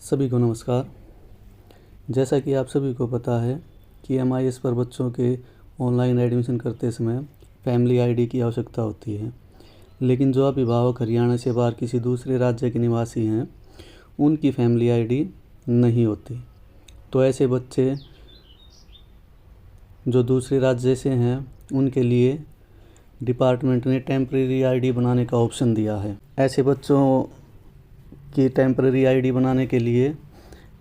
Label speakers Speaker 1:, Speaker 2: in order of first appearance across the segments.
Speaker 1: सभी को नमस्कार। जैसा कि आप सभी को पता है कि MIS पर बच्चों के ऑनलाइन एडमिशन करते समय फैमिली आईडी की आवश्यकता होती है, लेकिन जो अभिभावक हरियाणा से बाहर किसी दूसरे राज्य के निवासी हैं उनकी फैमिली आईडी नहीं होती। तो ऐसे बच्चे जो दूसरे राज्य से हैं उनके लिए डिपार्टमेंट ने टेम्परेरी आईडी बनाने का ऑप्शन दिया है। ऐसे बच्चों की टेम्परेरी आईडी बनाने के लिए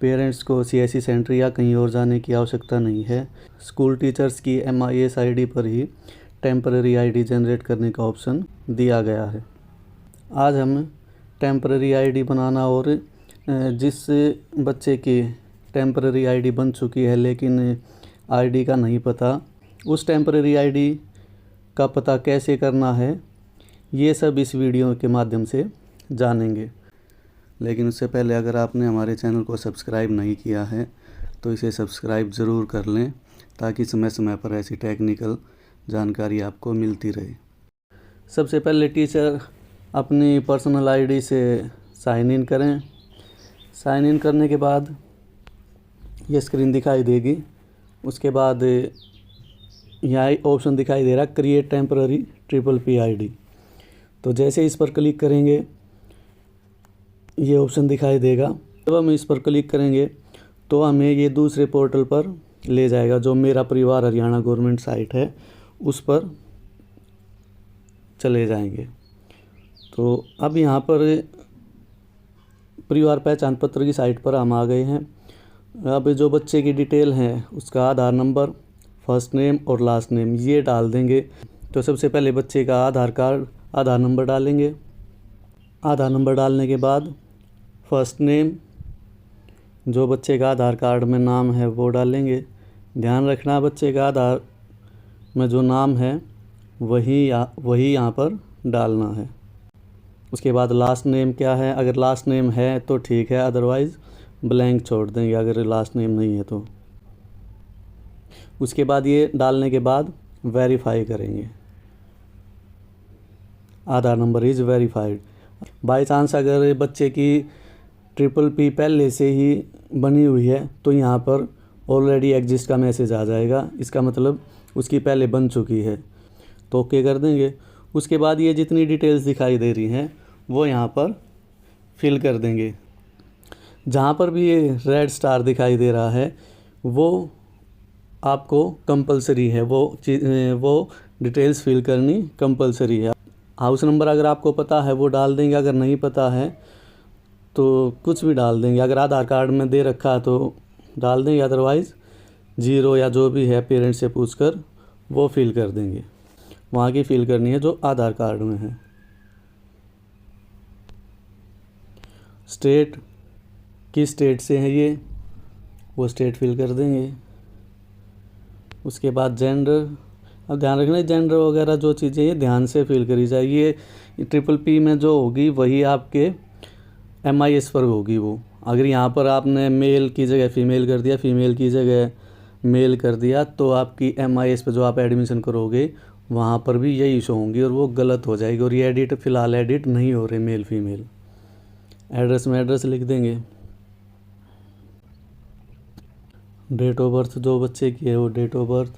Speaker 1: पेरेंट्स को CSE सेंटर या कहीं और जाने की आवश्यकता नहीं है। स्कूल टीचर्स की MIS आईडी पर ही टेम्परेरी आईडी जनरेट करने का ऑप्शन दिया गया है। आज हम टेम्परेरी आईडी बनाना और जिस बच्चे की टेम्परेरी आईडी बन चुकी है लेकिन आईडी का नहीं पता, उस टेम्परेरी आईडी का पता कैसे करना है, ये सब इस वीडियो के माध्यम से जानेंगे। लेकिन उससे पहले अगर आपने हमारे चैनल को सब्सक्राइब नहीं किया है तो इसे सब्सक्राइब ज़रूर कर लें ताकि समय समय पर ऐसी टेक्निकल जानकारी आपको मिलती रहे। सबसे पहले टीचर अपनी पर्सनल आईडी से साइन इन करें। साइन इन करने के बाद ये स्क्रीन दिखाई देगी। उसके बाद यहाँ ऑप्शन दिखाई दे रहा है क्रिएट टेम्पररी PPP आईडी। तो जैसे इस पर क्लिक करेंगे ये ऑप्शन दिखाई देगा। जब हम इस पर क्लिक करेंगे तो हमें ये दूसरे पोर्टल पर ले जाएगा जो मेरा परिवार हरियाणा गवर्नमेंट साइट है, उस पर चले जाएंगे। तो अब यहाँ पर परिवार पहचान पत्र की साइट पर हम आ गए हैं। अब जो बच्चे की डिटेल है उसका आधार नंबर, फर्स्ट नेम और लास्ट नेम ये डाल देंगे। तो सबसे पहले बच्चे का आधार नंबर डालेंगे। आधार नंबर डालने के बाद फर्स्ट नेम, जो बच्चे का आधार कार्ड में नाम है वो डालेंगे। ध्यान रखना बच्चे का आधार में जो नाम है वही यहाँ पर डालना है। उसके बाद लास्ट नेम क्या है, अगर लास्ट नेम है तो ठीक है, अदरवाइज़ ब्लैंक छोड़ देंगे अगर लास्ट नेम नहीं है तो। उसके बाद ये डालने के बाद वेरीफाई करेंगे। Aadhaar number is verified. By chance अगर बच्चे की PPP पहले से ही बनी हुई है तो यहाँ पर ऑलरेडी एग्जिस्ट का मैसेज आ जाएगा। इसका मतलब उसकी पहले बन चुकी है, तो ओके कर देंगे। उसके बाद ये जितनी डिटेल्स दिखाई दे रही हैं वो यहाँ पर फिल कर देंगे। जहाँ पर भी ये रेड स्टार दिखाई दे रहा है वो आपको कंपलसरी है, वो डिटेल्स फिल करनी कंपलसरी है। हाउस नंबर अगर आपको पता है वो डाल देंगे, अगर नहीं पता है तो कुछ भी डाल देंगे। अगर आधार कार्ड में दे रखा है तो डाल देंगे, अदरवाइज़ 0 या जो भी है पेरेंट्स से पूछकर वो फिल कर देंगे। वहाँ की फिल करनी है जो आधार कार्ड में है। स्टेट, किस स्टेट से है ये, वो स्टेट फिल कर देंगे। उसके बाद जेंडर, अब ध्यान रखना जेंडर वगैरह जो चीज़ें ये ध्यान से फिल करी जाए। ये PPP में जो होगी वही आपके MIS पर होगी वो। अगर यहाँ पर आपने मेल की जगह फ़ीमेल कर दिया, फ़ीमेल की जगह मेल कर दिया तो आपकी MIS पर जो आप एडमिशन करोगे वहाँ पर भी यही इशू होंगी और वो गलत हो जाएगी। और ये फ़िलहाल एडिट नहीं हो रहे मेल फीमेल। एड्रेस में एड्रेस लिख देंगे। डेट ऑफ बर्थ जो बच्चे की है वो डेट ऑफ बर्थ,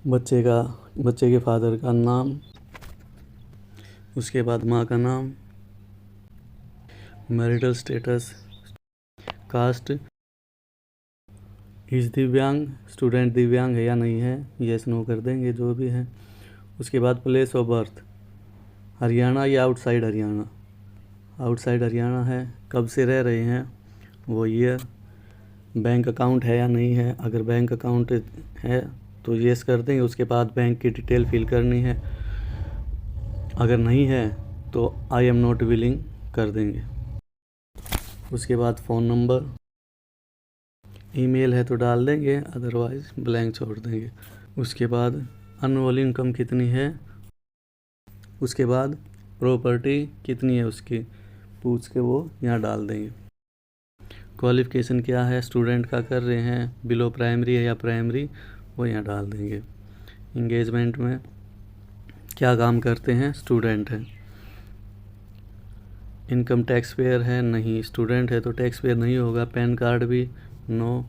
Speaker 1: बच्चे के फादर का नाम, उसके बाद माँ का नाम, मैरिटल स्टेटस, कास्ट, इस दिव्यांग, स्टूडेंट दिव्यांग है या नहीं है, यस नो कर देंगे जो भी है। उसके बाद प्लेस ऑफ बर्थ, हरियाणा या आउटसाइड हरियाणा, आउटसाइड हरियाणा है, कब से रह रहे हैं वो ईयर, बैंक अकाउंट है या नहीं है, अगर बैंक अकाउंट है तो येस कर देंगे। उसके बाद बैंक की डिटेल फिल करनी है, अगर नहीं है तो आई एम नॉट विलिंग कर देंगे। उसके बाद फ़ोन नंबर, ईमेल है तो डाल देंगे, अदरवाइज़ ब्लैंक छोड़ देंगे। उसके बाद एनुअल इनकम कितनी है, उसके बाद प्रॉपर्टी कितनी है उसकी पूछ के वो यहाँ डाल देंगे। क्वालिफ़िकेशन क्या है, स्टूडेंट का कर रहे हैं, बिलो प्राइमरी है या प्राइमरी, वो यहाँ डाल देंगे। इंगेजमेंट में क्या काम करते हैं, स्टूडेंट हैं। इनकम टैक्स पेयर है नहीं, स्टूडेंट है तो टैक्स पेयर नहीं होगा, पैन कार्ड भी no,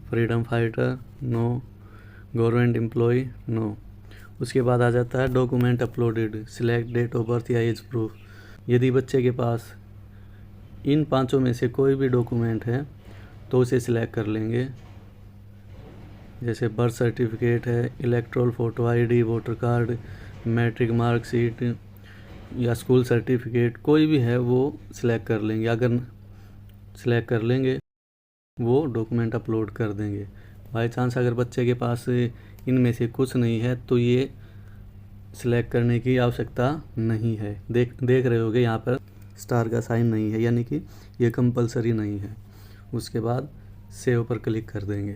Speaker 1: freedom fighter no, government employ no. उसके बाद आ जाता है document uploaded, select date of birth या एज प्रूफ। यदि बच्चे के पास इन पांचों में से कोई भी डॉक्यूमेंट है तो उसे सिलेक्ट कर लेंगे, जैसे बर्थ सर्टिफिकेट है, electoral photo ID, voter card, matric marksheet या स्कूल सर्टिफिकेट, कोई भी है वो सिलेक्ट कर लेंगे। अगर सिलेक्ट कर लेंगे वो डॉक्यूमेंट अपलोड कर देंगे। बाई चांस अगर बच्चे के पास इनमें से कुछ नहीं है तो ये सिलेक्ट करने की आवश्यकता नहीं है। देख रहे होगे यहाँ पर स्टार का साइन नहीं है, यानी कि ये कंपलसरी नहीं है। उसके बाद सेव पर क्लिक कर देंगे।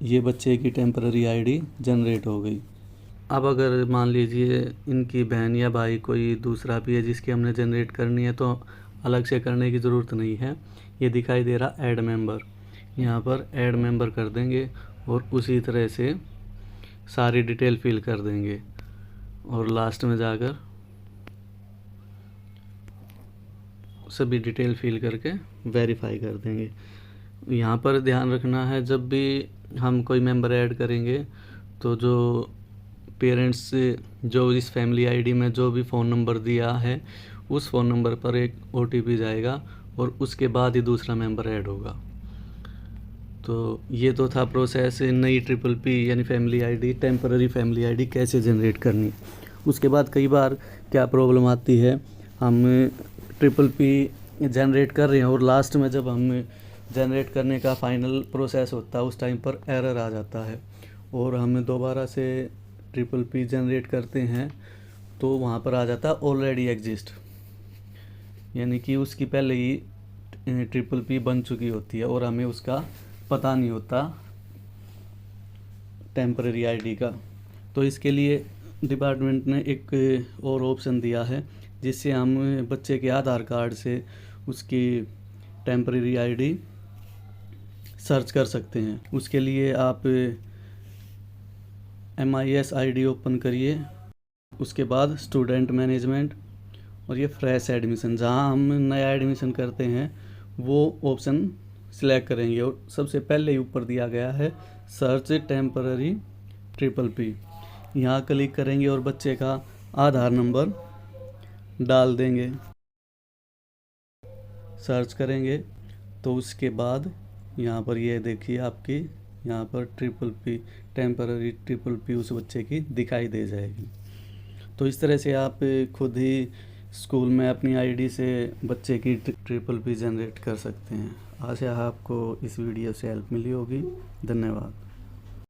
Speaker 1: ये बच्चे की टेम्पररी आईडी जनरेट हो गई। अब अगर मान लीजिए इनकी बहन या भाई कोई दूसरा भी है जिसकी हमने जनरेट करनी है तो अलग से करने की ज़रूरत नहीं है। ये दिखाई दे रहा ऐड मेंबर, यहाँ पर ऐड मेंबर कर देंगे और उसी तरह से सारी डिटेल फिल कर देंगे और लास्ट में जाकर सभी डिटेल फिल करके वेरीफाई कर देंगे। यहाँ पर ध्यान रखना है, जब भी हम कोई मेंबर ऐड करेंगे तो जो पेरेंट्स जो इस फैमिली आईडी में जो भी फ़ोन नंबर दिया है उस फ़ोन नंबर पर एक OTP जाएगा और उसके बाद ही दूसरा मेंबर ऐड होगा। तो ये तो था प्रोसेस नई PPP यानी family ID, temporary family ID कैसे जनरेट करनी। उसके बाद कई बार क्या प्रॉब्लम आती है, हम PPP जनरेट कर रहे हैं और लास्ट में जब हम जनरेट करने का फाइनल प्रोसेस होता है उस टाइम पर एरर आ जाता है और हम दोबारा से PPP जनरेट करते हैं तो वहाँ पर आ जाता है ऑलरेडी एग्जिस्ट, यानी कि उसकी पहले ही PPP बन चुकी होती है और हमें उसका पता नहीं होता टेम्पररी आईडी का। तो इसके लिए डिपार्टमेंट ने एक और ऑप्शन दिया है जिससे हम बच्चे के आधार कार्ड से उसकी टेम्पररी आईडी सर्च कर सकते हैं। उसके लिए आप MIS ID ओपन करिए, उसके बाद स्टूडेंट मैनेजमेंट और ये फ्रेश एडमिशन, जहाँ हम नया एडमिशन करते हैं वो ऑप्शन सिलेक्ट करेंगे और सबसे पहले ही ऊपर दिया गया है सर्च टेम्पररी PPP। यहाँ क्लिक करेंगे और बच्चे का आधार नंबर डाल देंगे, सर्च करेंगे तो उसके बाद यहाँ पर ये देखिए आपकी यहाँ पर PPP टेम्पररी PPP उस बच्चे की दिखाई दे जाएगी। तो इस तरह से आप खुद ही स्कूल में अपनी आईडी से बच्चे की PPP जनरेट कर सकते हैं। आशा है आपको इस वीडियो से हेल्प मिली होगी। धन्यवाद।